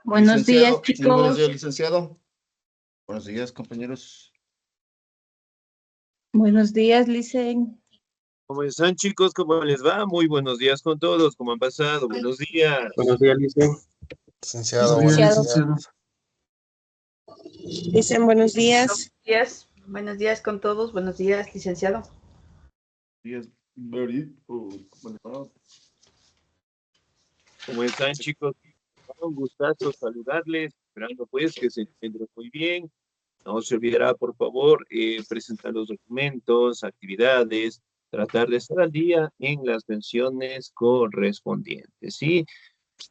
Buenos días, Licenciado, sí, buenos días, chicos. licenciado. Buenos días, compañeros. Buenos días, Licen. ¿Cómo están, chicos? ¿Cómo les va? Muy buenos días con todos. ¿Cómo han pasado? Buenos días. Buenos días, Licen. Licenciado, Buenos días, buenos días. Dicen buenos días. Buenos días con todos. Buenos días, licenciado. Buenos días, Merit. ¿Cómo les va? ¿Cómo están, chicos? Un gustazo saludarles. Esperando, pues, que se encuentren muy bien. No se olvidará, por favor, presentar los documentos, actividades, tratar de estar al día en las pensiones correspondientes, ¿sí?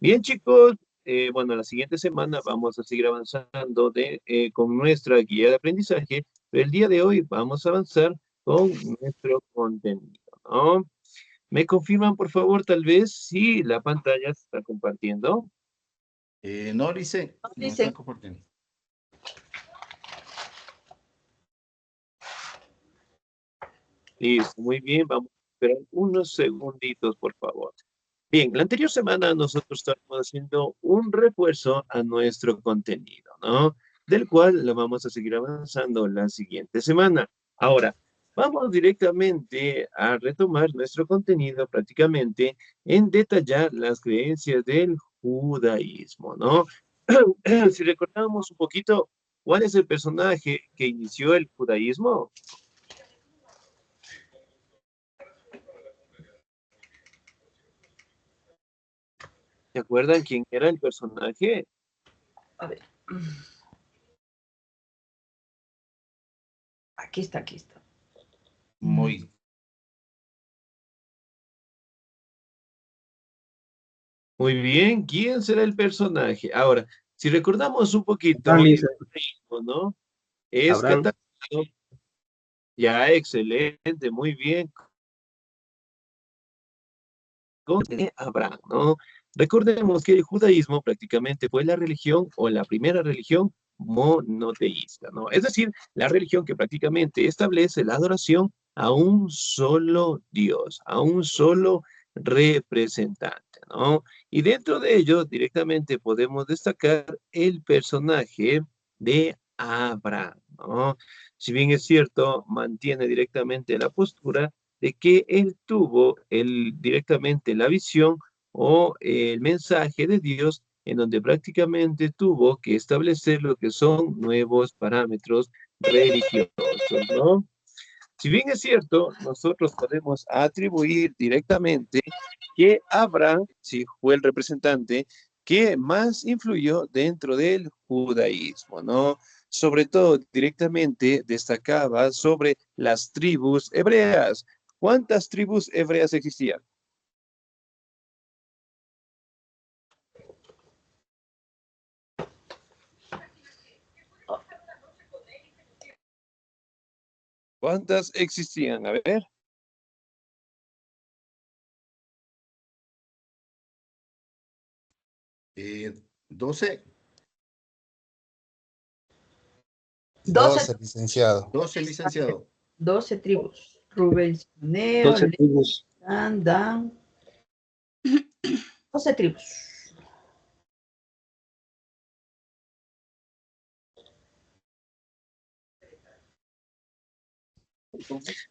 Bien, chicos, bueno, la siguiente semana vamos a seguir avanzando con nuestra guía de aprendizaje, pero el día de hoy vamos a avanzar con nuestro contenido, ¿no? ¿Me confirman, por favor, tal vez, si la pantalla se está compartiendo? No, Lice, no Lice. están compartiendo. Listo, muy bien, vamos a esperar unos segunditos, por favor. Bien, la anterior semana nosotros estábamos haciendo un refuerzo a nuestro contenido, ¿no? Del cual lo vamos a seguir avanzando la siguiente semana. Ahora, vamos directamente a retomar nuestro contenido prácticamente en detallar las creencias del judaísmo, ¿no? Si recordamos un poquito, ¿cuál es el personaje que inició el judaísmo? ¿Se acuerdan quién era el personaje? A ver. Aquí está, aquí está. Muy. Muy bien, ¿quién será el personaje? Ahora, si recordamos un poquito, Abraham, el Lice. judaísmo, ¿no? Es Abraham. catalogado, ya, excelente, muy bien, con Abraham, ¿no? Recordemos que el judaísmo prácticamente fue la religión o la primera religión monoteísta, ¿no? Es decir, la religión que prácticamente establece la adoración a un solo Dios, a un solo representante, ¿no? Y dentro de ello directamente podemos destacar el personaje de Abraham, ¿no? Si bien es cierto, mantiene directamente la postura de que él tuvo directamente la visión o el mensaje de Dios en donde prácticamente tuvo que establecer lo que son nuevos parámetros religiosos, ¿no? Si bien es cierto, nosotros podemos atribuir directamente que Abraham, sí, fue el representante que más influyó dentro del judaísmo, ¿no? Sobre todo directamente destacaba sobre las tribus hebreas. ¿Cuántas tribus hebreas existían? ¿Cuántas existían? A ver. 12. 12, licenciado. 12, licenciado. 12 tribus. Rubén, Simoneo, 12 tribus. Dan. 12 tribus.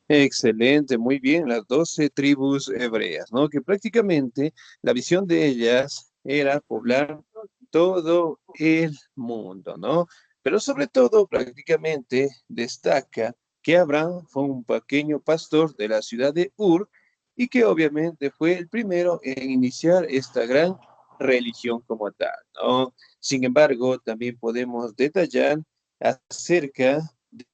Excelente, muy bien, las 12 tribus hebreas, ¿no? Que prácticamente la visión de ellas era poblar todo el mundo, ¿no? Pero sobre todo prácticamente destaca que Abraham fue un pequeño pastor de la ciudad de Ur y que obviamente fue el primero en iniciar esta gran religión como tal, ¿no? Sin embargo, también podemos detallar acerca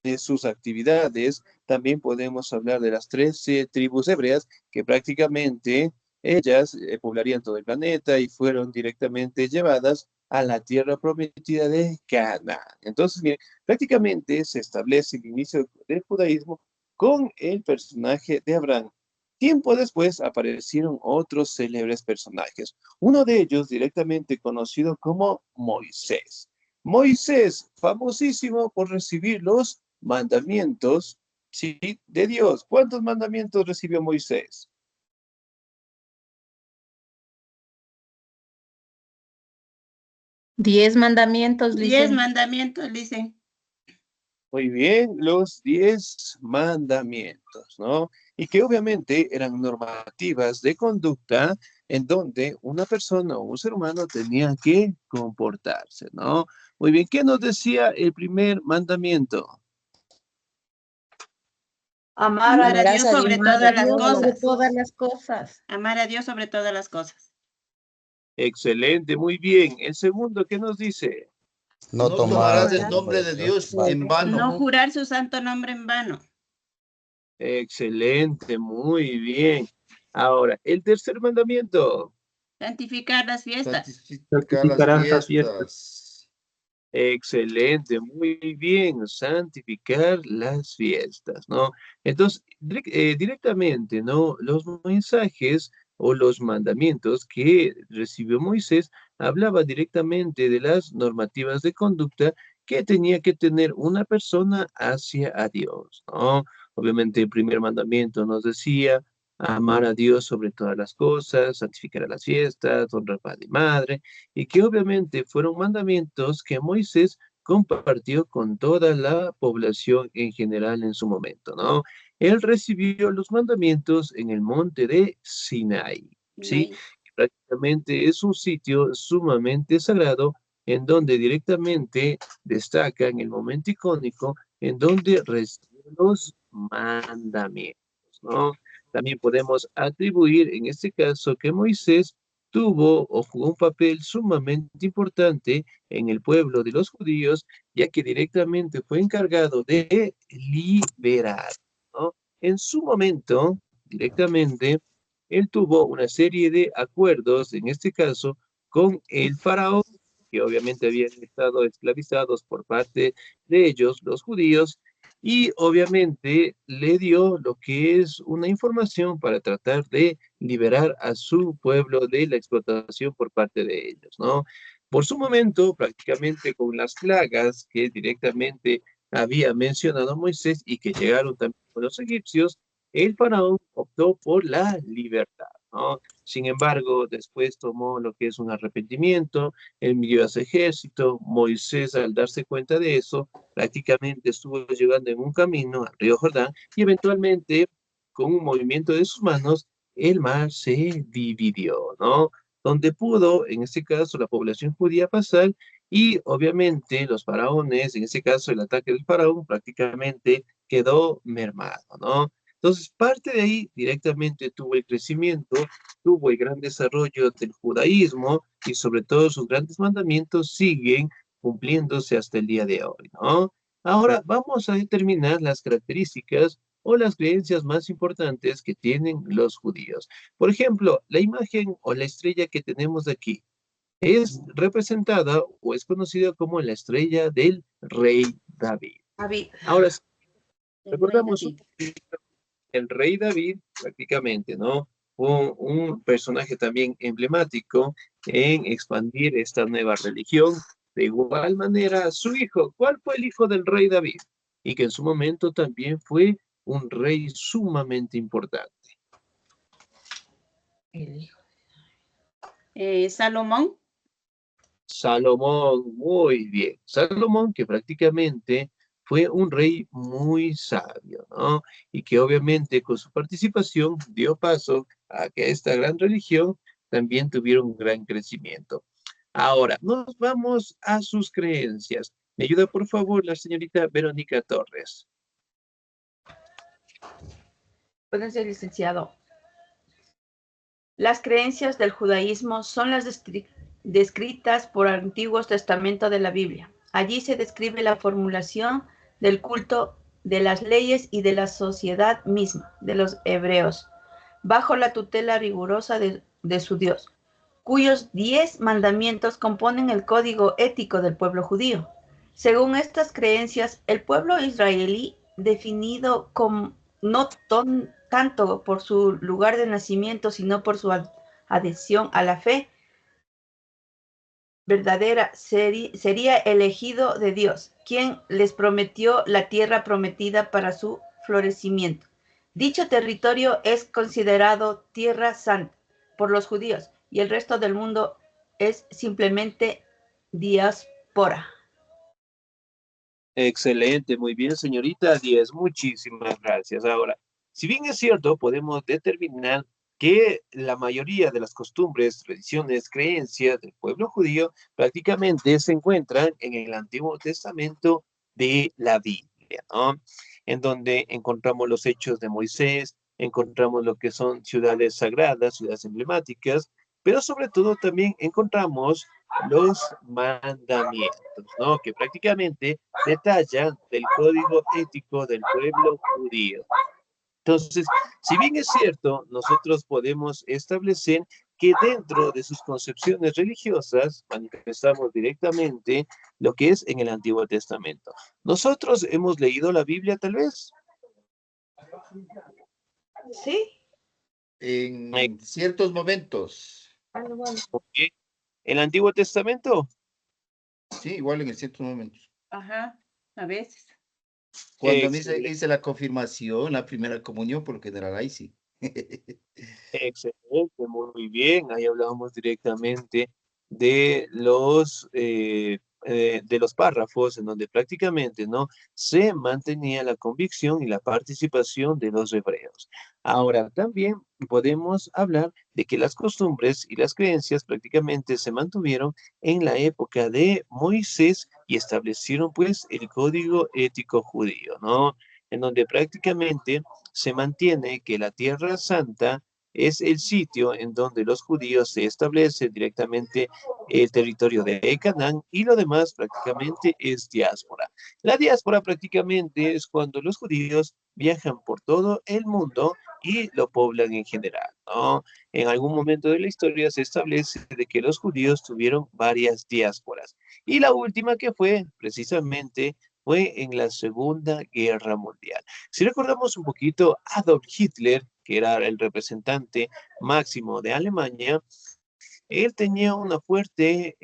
de sus actividades. También podemos hablar de las 13 tribus hebreas que prácticamente ellas poblarían todo el planeta y fueron directamente llevadas a la tierra prometida de Canaán. Entonces, miren, prácticamente se establece el inicio del judaísmo con el personaje de Abraham. Tiempo después aparecieron otros célebres personajes, uno de ellos directamente conocido como Moisés. Moisés, famosísimo por recibir los mandamientos, ¿sí?, de Dios. ¿Cuántos mandamientos recibió Moisés? 10 mandamientos, 10 dicen. mandamientos, dicen. Muy bien, los 10 mandamientos, ¿no? Y que obviamente eran normativas de conducta en donde una persona o un ser humano tenía que comportarse, ¿no? Muy bien, ¿qué nos decía el primer mandamiento? Amar Amar a a Dios sobre Amar a todas las Dios sobre cosas. todas las cosas. Amar a Dios sobre todas las cosas. Excelente, muy bien. El segundo, ¿qué nos dice? No No tomar tomarás el nombre de Dios en No vano. jurar su santo nombre en vano. Excelente, muy bien. Ahora, el tercer mandamiento. Santificar las fiestas. Santificar las fiestas. Excelente, muy bien, santificar las fiestas, ¿no? Entonces, directamente, ¿no? Los mensajes o los mandamientos que recibió Moisés hablaba directamente de las normativas de conducta que tenía que tener una persona hacia a Dios, ¿no? Obviamente el primer mandamiento nos decía amar a Dios sobre todas las cosas, santificar a las fiestas, honrar padre y madre, y que obviamente fueron mandamientos que Moisés compartió con toda la población en general en su momento, ¿no? Él recibió los mandamientos en el monte de Sinaí, ¿sí? Sinaí. Prácticamente es un sitio sumamente sagrado en donde directamente destaca en el momento icónico en donde recibió los mandamientos, ¿no? También podemos atribuir en este caso que Moisés tuvo o jugó un papel sumamente importante en el pueblo de los judíos, ya que directamente fue encargado de liberar, ¿no? En su momento, directamente, él tuvo una serie de acuerdos, en este caso, con el faraón, que obviamente habían estado esclavizados por parte de ellos, los judíos, y obviamente le dio lo que es una información para tratar de liberar a su pueblo de la explotación por parte de ellos, ¿no? Por su momento, prácticamente con las plagas que directamente había mencionado Moisés y que llegaron también con los egipcios, el faraón optó por la libertad, ¿no? Sin embargo, después tomó lo que es un arrepentimiento, envió a su ejército, Moisés al darse cuenta de eso, prácticamente estuvo llevando en un camino al río Jordán y eventualmente con un movimiento de sus manos el mar se dividió, ¿no? Donde pudo, en este caso, la población judía pasar y obviamente los faraones, en este caso el ataque del faraón prácticamente quedó mermado, ¿no? Entonces, parte de ahí directamente tuvo el crecimiento, tuvo el gran desarrollo del judaísmo y sobre todo sus grandes mandamientos siguen cumpliéndose hasta el día de hoy, ¿no? Ahora vamos a determinar las características o las creencias más importantes que tienen los judíos. Por ejemplo, la imagen o la estrella que tenemos aquí es representada o es conocida como la estrella del rey David. David. Ahora, si El rey recordamos un David. poquito, el rey David prácticamente, ¿no? Un personaje también emblemático en expandir esta nueva religión. De igual manera, su hijo, ¿cuál fue el hijo del rey David? Y que en su momento también fue un rey sumamente importante. El hijo. Salomón. Salomón, muy bien. Salomón, que prácticamente fue un rey muy sabio, ¿no? Y que obviamente con su participación dio paso a que esta gran religión también tuviera un gran crecimiento. Ahora, nos vamos a sus creencias. ¿Me ayuda, por favor, la señorita Verónica Torres? Pueden ser licenciado. Las creencias del judaísmo son las descritas por el Antiguo Testamento de la Biblia. Allí se describe la formulación del culto, de las leyes y de la sociedad misma de los hebreos, bajo la tutela rigurosa de su Dios, cuyos 10 mandamientos componen el código ético del pueblo judío. Según estas creencias, el pueblo israelí, definido como no tanto por su lugar de nacimiento, sino por su adhesión a la fe verdadera, sería elegido de Dios, quien les prometió la tierra prometida para su florecimiento. Dicho territorio es considerado tierra santa por los judíos y el resto del mundo es simplemente diáspora. Excelente, muy bien, señorita Díaz, muchísimas gracias. Ahora, si bien es cierto, podemos determinar que la mayoría de las costumbres, tradiciones, creencias del pueblo judío prácticamente se encuentran en el Antiguo Testamento de la Biblia, ¿no? En donde encontramos los hechos de Moisés, encontramos lo que son ciudades sagradas, ciudades emblemáticas, pero sobre todo también encontramos los mandamientos, ¿no? Que prácticamente detallan del código ético del pueblo judío. Entonces, si bien es cierto, nosotros podemos establecer que dentro de sus concepciones religiosas manifestamos directamente lo que es en el Antiguo Testamento. Nosotros hemos leído la Biblia tal vez. ¿Sí? En ciertos momentos. ¿Ok? ¿El Antiguo Testamento? Sí, igual en ciertos momentos. Ajá, a veces. Cuando Excelente. hice la confirmación, la primera comunión, por lo general ahí sí. Excelente, muy bien. Ahí hablábamos directamente de los párrafos en donde prácticamente no se mantenía la convicción y la participación de los hebreos. Ahora, también podemos hablar de que las costumbres y las creencias prácticamente se mantuvieron en la época de Moisés y establecieron pues el código ético judío, ¿no? En donde prácticamente se mantiene que la Tierra Santa es el sitio en donde los judíos se establecen directamente el territorio de Canaán y lo demás prácticamente es diáspora. La diáspora prácticamente es cuando los judíos viajan por todo el mundo y lo poblan en general, ¿no? En algún momento de la historia se establece de que los judíos tuvieron varias diásporas. Y la última que fue precisamente fue en la Segunda Guerra Mundial. Si recordamos un poquito, Adolf Hitler, que era el representante máximo de Alemania, él tenía una fuerte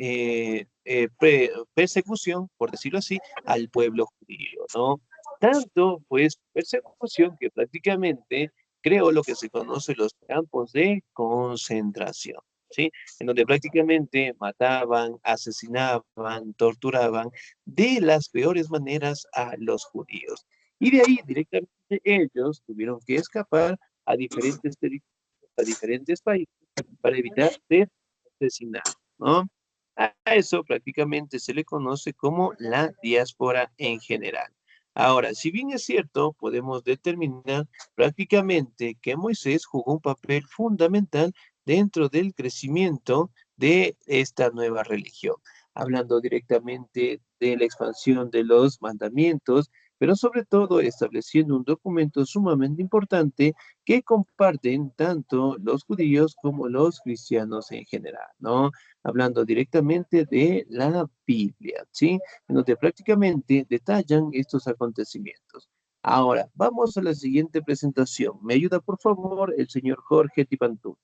persecución, por decirlo así, al pueblo judío, ¿no? Tanto, pues, persecución que prácticamente creó lo que se conoce los campos de concentración, ¿sí? En donde prácticamente mataban, asesinaban, torturaban de las peores maneras a los judíos. Y de ahí directamente ellos tuvieron que escapar a diferentes territorios, a diferentes países para evitar ser asesinados, ¿no? A eso prácticamente se le conoce como la diáspora en general. Ahora, si bien es cierto, podemos determinar prácticamente que Moisés jugó un papel fundamental dentro del crecimiento de esta nueva religión, hablando directamente de la expansión de los mandamientos, pero sobre todo estableciendo un documento sumamente importante que comparten tanto los judíos como los cristianos en general, ¿no? Hablando directamente de la Biblia, ¿sí? En donde prácticamente detallan estos acontecimientos. Ahora, vamos a la siguiente presentación. ¿Me ayuda, por favor, el señor Jorge Tipantú?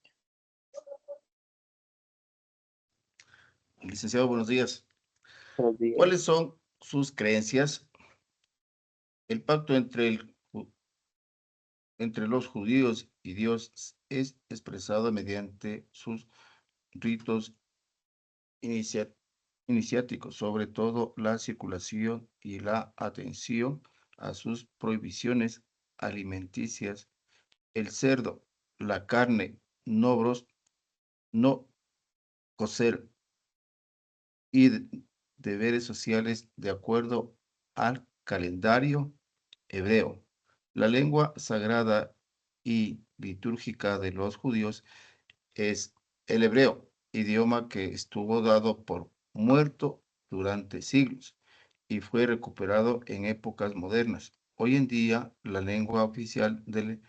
Licenciado, buenos días. Buenos días. ¿Cuáles son sus creencias? El pacto entre los judíos y Dios es expresado mediante sus ritos iniciáticos, sobre todo la circulación y la atención a sus prohibiciones alimenticias, el cerdo, la carne, no cocer y deberes sociales de acuerdo al calendario hebreo. La lengua sagrada y litúrgica de los judíos es el hebreo, idioma que estuvo dado por muerto durante siglos y fue recuperado en épocas modernas. Hoy en día, la lengua oficial del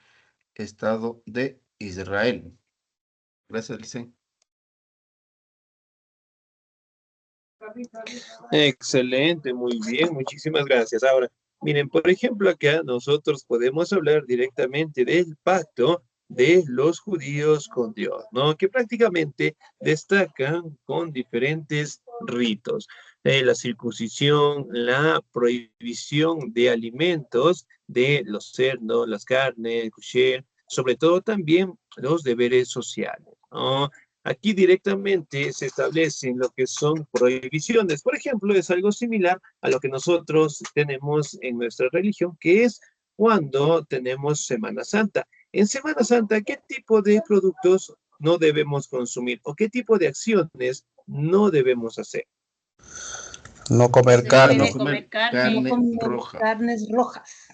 Estado de Israel. Gracias, Licen. Excelente, muy bien, muchísimas gracias. Ahora, miren, por ejemplo, acá nosotros podemos hablar directamente del pacto de los judíos con Dios, ¿no? Que prácticamente destacan con diferentes ritos. La circuncisión, la prohibición de alimentos, de los cerdos, las carnes, el kosher, sobre todo también los deberes sociales, ¿no? Aquí directamente se establecen lo que son prohibiciones. Por ejemplo, es algo similar a lo que nosotros tenemos en nuestra religión, que es cuando tenemos Semana Santa. En Semana Santa, ¿qué tipo de productos no debemos consumir o qué tipo de acciones no debemos hacer? No comer Se carne. debe No comer comer carne. No carne comer roja. carnes rojas.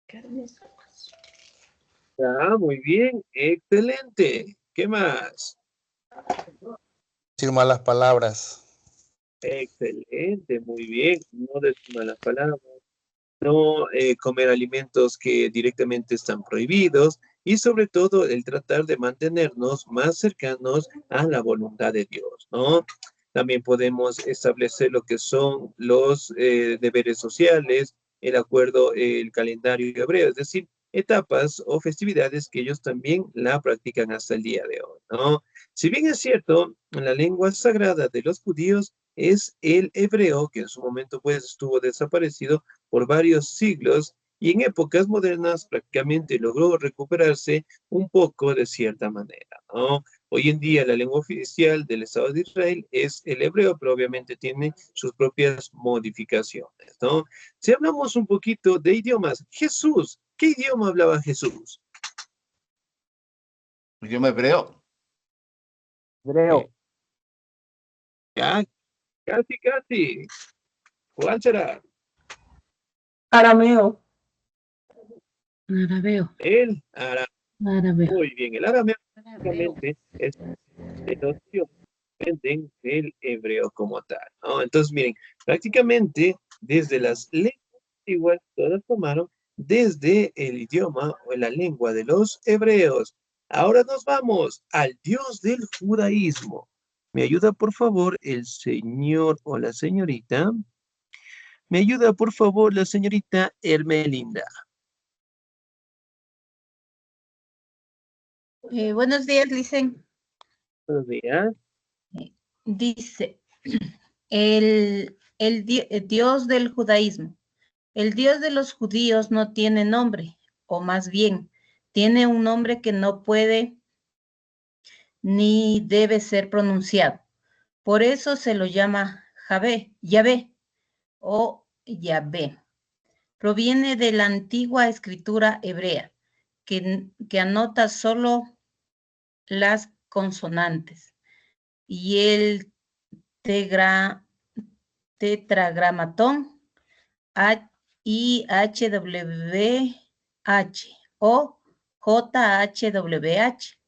Carnes rojas. Ah, muy bien, excelente. ¿Qué más? Decir malas palabras. Excelente, muy bien. No decir malas palabras, no comer alimentos que directamente están prohibidos y sobre todo el tratar de mantenernos más cercanos a la voluntad de Dios, ¿no? También podemos establecer lo que son los deberes sociales, el acuerdo, el calendario hebreo, es decir, etapas o festividades que ellos también la practican hasta el día de hoy, ¿no? Si bien es cierto, la lengua sagrada de los judíos es el hebreo, que en su momento pues estuvo desaparecido por varios siglos y en épocas modernas prácticamente logró recuperarse un poco de cierta manera, ¿no? Hoy en día la lengua oficial del Estado de Israel es el hebreo, pero obviamente tiene sus propias modificaciones, ¿no? Si hablamos un poquito de idiomas, Jesús, ¿qué idioma hablaba Jesús? Idioma hebreo. Hebreo. Ya, casi. ¿Cuál será? Arameo. Arameo. El árabe. Arameo. Muy bien, el árabe Arameo. prácticamente es de los idiomas que dependen del hebreo como tal, ¿no? Entonces, miren, prácticamente desde las lenguas antiguas, todas tomaron desde el idioma o la lengua de los hebreos. Ahora nos vamos al Dios del judaísmo. ¿Me ayuda, por favor, el señor o la señorita? ¿Me ayuda, por favor, la señorita Hermelinda? Buenos días, Licen. Buenos días. Dice, el Dios del judaísmo. El Dios de los judíos no tiene nombre, o más bien, tiene un nombre que no puede ni debe ser pronunciado. Por eso se lo llama Yahvé o Yahvé. Proviene de la antigua escritura hebrea, que anota solo las consonantes. Y el tetragramatón IHWH o JHWH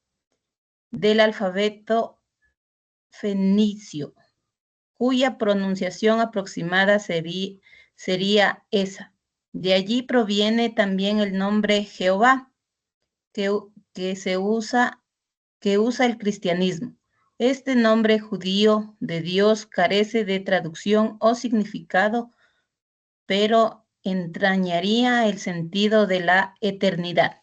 del alfabeto fenicio, cuya pronunciación aproximada sería esa. De allí proviene también el nombre Jehová, que usa el cristianismo. Este nombre judío de Dios carece de traducción o significado, pero entrañaría el sentido de la eternidad.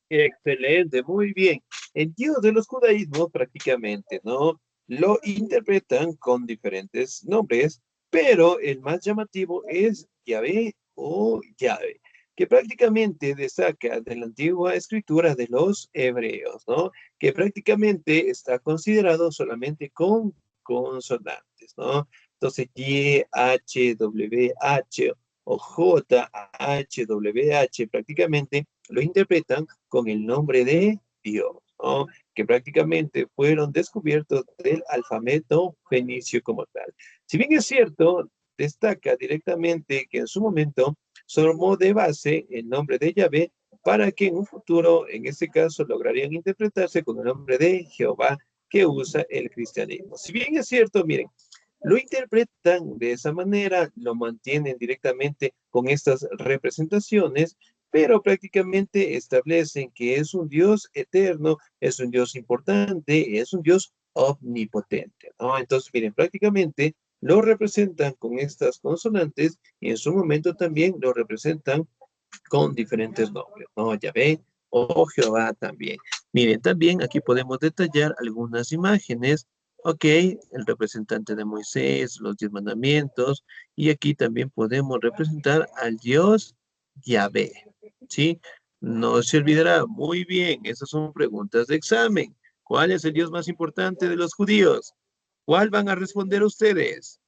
Excelente, muy bien. El Dios de los judaísmos prácticamente, ¿no? Lo interpretan con diferentes nombres, pero el más llamativo es Yahvé o Yahvé, que prácticamente destaca de la antigua escritura de los hebreos, ¿no? Que prácticamente está considerado solamente con consonantes, ¿no? Entonces, YHWH o JHWH prácticamente lo interpretan con el nombre de Dios, ¿no? Que prácticamente fueron descubiertos del alfabeto fenicio como tal. Si bien es cierto, destaca directamente que en su momento tomó de base el nombre de Yahvé para que en un futuro, en este caso, lograrían interpretarse con el nombre de Jehová que usa el cristianismo. Si bien es cierto, miren, lo interpretan de esa manera, lo mantienen directamente con estas representaciones, pero prácticamente establecen que es un Dios eterno, es un Dios importante, es un Dios omnipotente, ¿no? Entonces, miren, prácticamente lo representan con estas consonantes y en su momento también lo representan con diferentes nombres, ¿no? Yahvé o Jehová también. Miren, también aquí podemos detallar algunas imágenes. Ok, el representante de Moisés, los 10 mandamientos, y aquí también podemos representar al Dios Yahvé, ¿sí? No se olvidará. Muy bien, esas son preguntas de examen. ¿Cuál es el Dios más importante de los judíos? ¿Cuál van a responder ustedes?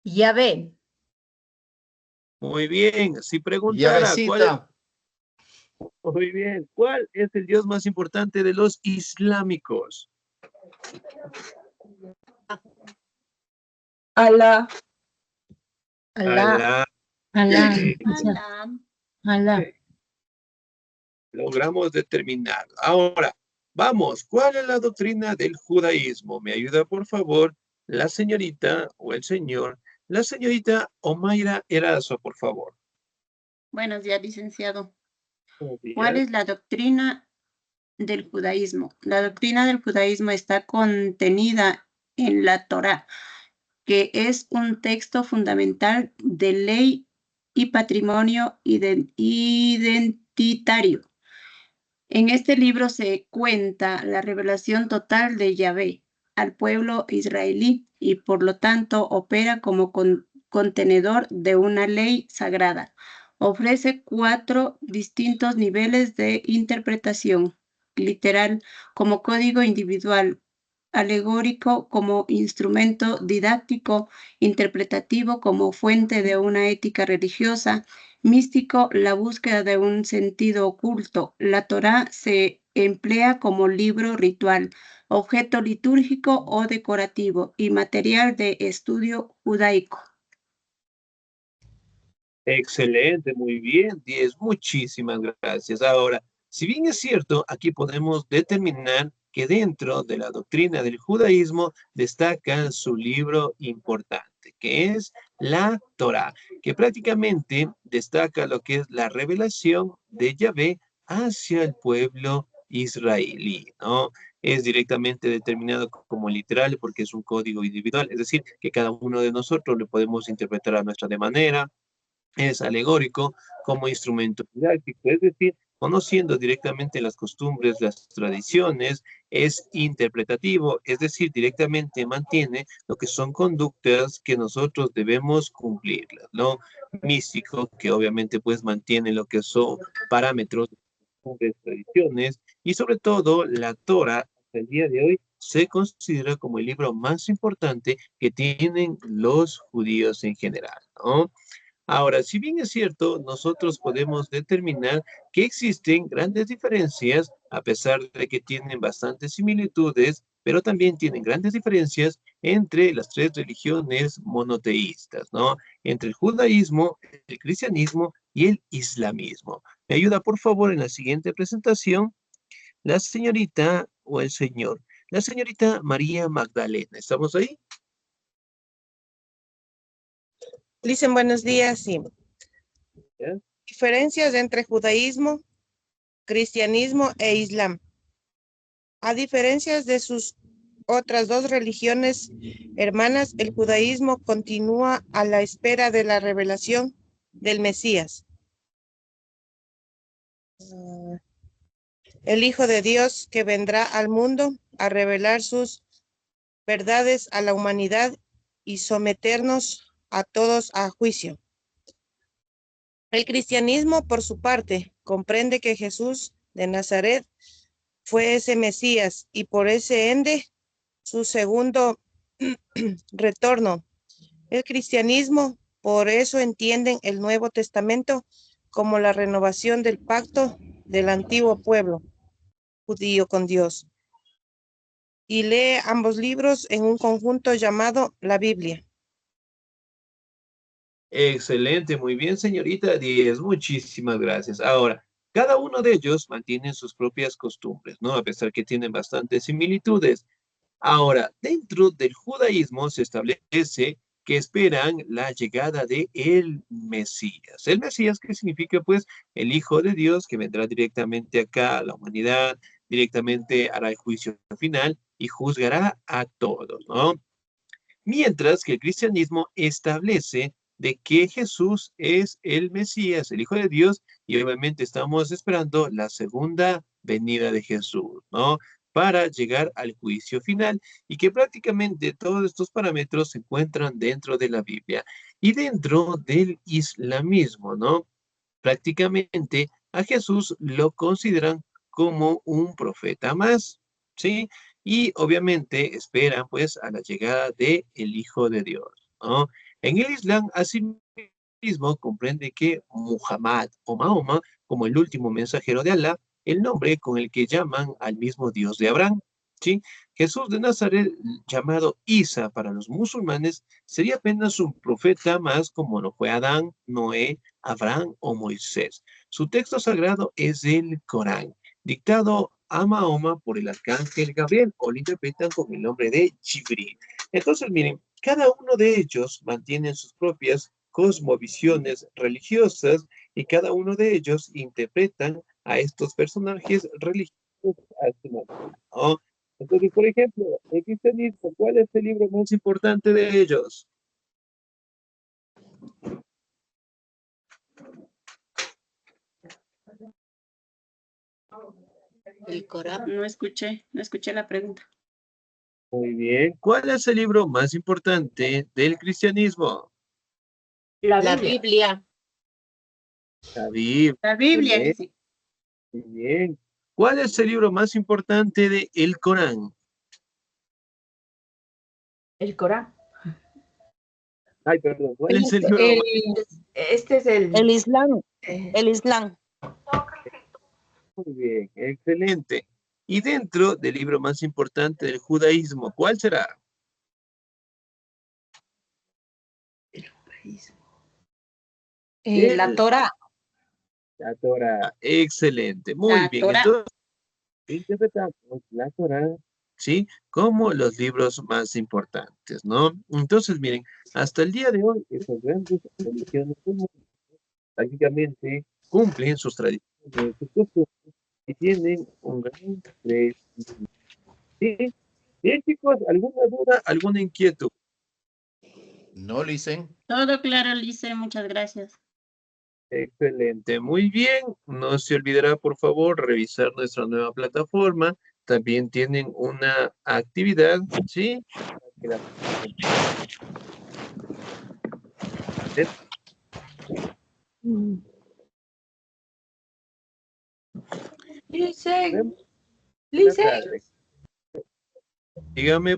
Yahvé. Muy bien, si preguntara, Llavecita. muy bien, ¿cuál es el Dios más importante de los islámicos? Alá. Alá. Alá. Alá. Alá. Logramos determinar. Ahora, vamos, ¿cuál es la doctrina del judaísmo? ¿Me ayuda, por favor, la señorita o el señor? La señorita Omaira Erazo, por favor. Buenos días, licenciado. Buenos días. ¿Cuál es la doctrina del judaísmo? La doctrina del judaísmo está contenida en la Torá, que es un texto fundamental de ley y patrimonio identitario. En este libro se cuenta la revelación total de Yahvé al pueblo israelí y por lo tanto opera como contenedor de una ley sagrada. Ofrece 4 distintos niveles de interpretación: literal como código individual, alegórico como instrumento didáctico, interpretativo como fuente de una ética religiosa, místico, la búsqueda de un sentido oculto. La Torá se emplea como libro ritual, objeto litúrgico o decorativo y material de estudio judaico. Excelente, muy bien, 10. Muchísimas gracias. Ahora, si bien es cierto, aquí podemos determinar que dentro de la doctrina del judaísmo destaca su libro importante, que es la Torá, que prácticamente destaca lo que es la revelación de Yahvé hacia el pueblo israelí, ¿no? Es directamente determinado como literal porque es un código individual, es decir, que cada uno de nosotros lo podemos interpretar a nuestra de manera. Es alegórico como instrumento didáctico, es decir, conociendo directamente las costumbres, las tradiciones. Es interpretativo, es decir, directamente mantiene lo que son conductas que nosotros debemos cumplirlas, ¿no? Místico, que obviamente pues mantiene lo que son parámetros, costumbres, tradiciones, y sobre todo la Torah, hasta el día de hoy, se considera como el libro más importante que tienen los judíos en general, ¿no? Ahora, si bien es cierto, nosotros podemos determinar que existen grandes diferencias, a pesar de que tienen bastantes similitudes, pero también tienen grandes diferencias entre las 3 religiones monoteístas, ¿no? Entre el judaísmo, el cristianismo y el islamismo. ¿Me ayuda, por favor, en la siguiente presentación? La señorita o el señor. La señorita María Magdalena. ¿Estamos ahí? Dicen buenos días, sí. ¿Ya? Diferencias entre judaísmo, cristianismo e islam. A diferencia de sus otras 2 religiones hermanas, el judaísmo continúa a la espera de la revelación del Mesías, el Hijo de Dios que vendrá al mundo a revelar sus verdades a la humanidad y someternos a todos a juicio. El cristianismo, por su parte, comprende que Jesús de Nazaret fue ese Mesías y por ese ende su segundo retorno. El cristianismo, por eso entienden el Nuevo Testamento como la renovación del pacto del antiguo pueblo judío con Dios. Y lee ambos libros en un conjunto llamado la Biblia. Excelente, muy bien, señorita 10. Muchísimas gracias. Ahora, cada uno de ellos mantiene sus propias costumbres, ¿no? A pesar que tienen bastantes similitudes. Ahora, dentro del judaísmo se establece que esperan la llegada de el Mesías. El Mesías, ¿qué significa? Pues el Hijo de Dios que vendrá directamente acá a la humanidad, directamente hará el juicio final y juzgará a todos, ¿no? Mientras que el cristianismo establece de que Jesús es el Mesías, el Hijo de Dios, y obviamente estamos esperando la segunda venida de Jesús, ¿no? Para llegar al juicio final, y que prácticamente todos estos parámetros se encuentran dentro de la Biblia y dentro del islamismo, ¿no? Prácticamente a Jesús lo consideran como un profeta más, ¿sí? Y obviamente esperan pues a la llegada de el Hijo de Dios, ¿no? En el Islam, asimismo, comprende que Muhammad o Mahoma, como el último mensajero de Alá, el nombre con el que llaman al mismo Dios de Abraham, ¿sí? Jesús de Nazaret, llamado Isa para los musulmanes, sería apenas un profeta más como lo fue Adán, Noé, Abraham o Moisés. Su texto sagrado es el Corán, dictado a Mahoma por el arcángel Gabriel, o lo interpretan con el nombre de Jibril. Entonces, miren, cada uno de ellos mantiene sus propias cosmovisiones religiosas y cada uno de ellos interpretan a estos personajes religiosos a su manera, ¿no? Entonces, por ejemplo, el cristianismo, ¿cuál es el libro más importante de ellos? El Corán. No escuché la pregunta. Muy bien. ¿Cuál es el libro más importante del cristianismo? La Biblia. La Biblia. La Biblia, Bien, dice. muy bien. ¿Cuál es el libro más importante del Corán? El Corán. Ay, perdón. ¿Cuál es el libro más? Este es El Islam, eh, el Islam. Muy bien, excelente. Y dentro del libro más importante del judaísmo, ¿cuál será? La Torá. La Torá. Excelente. Muy La bien. Torá. Entonces, interpretamos la Torá, ¿sí? Como los libros más importantes, ¿no? Entonces, miren, hasta el día de hoy, esas grandes religiones del mundo prácticamente cumplen sus tradiciones, sus costumbres y tienen un gran crecimiento. ¿Sí? Bien, chicos, ¿alguna duda, alguna inquietud? No, Licen. Todo claro, Lice, muchas gracias. Excelente, muy bien. No se olvidará, por favor, revisar nuestra nueva plataforma. También tienen una actividad, ¿sí? Que la- Listen. Buenas Listen. tardes. Dígame,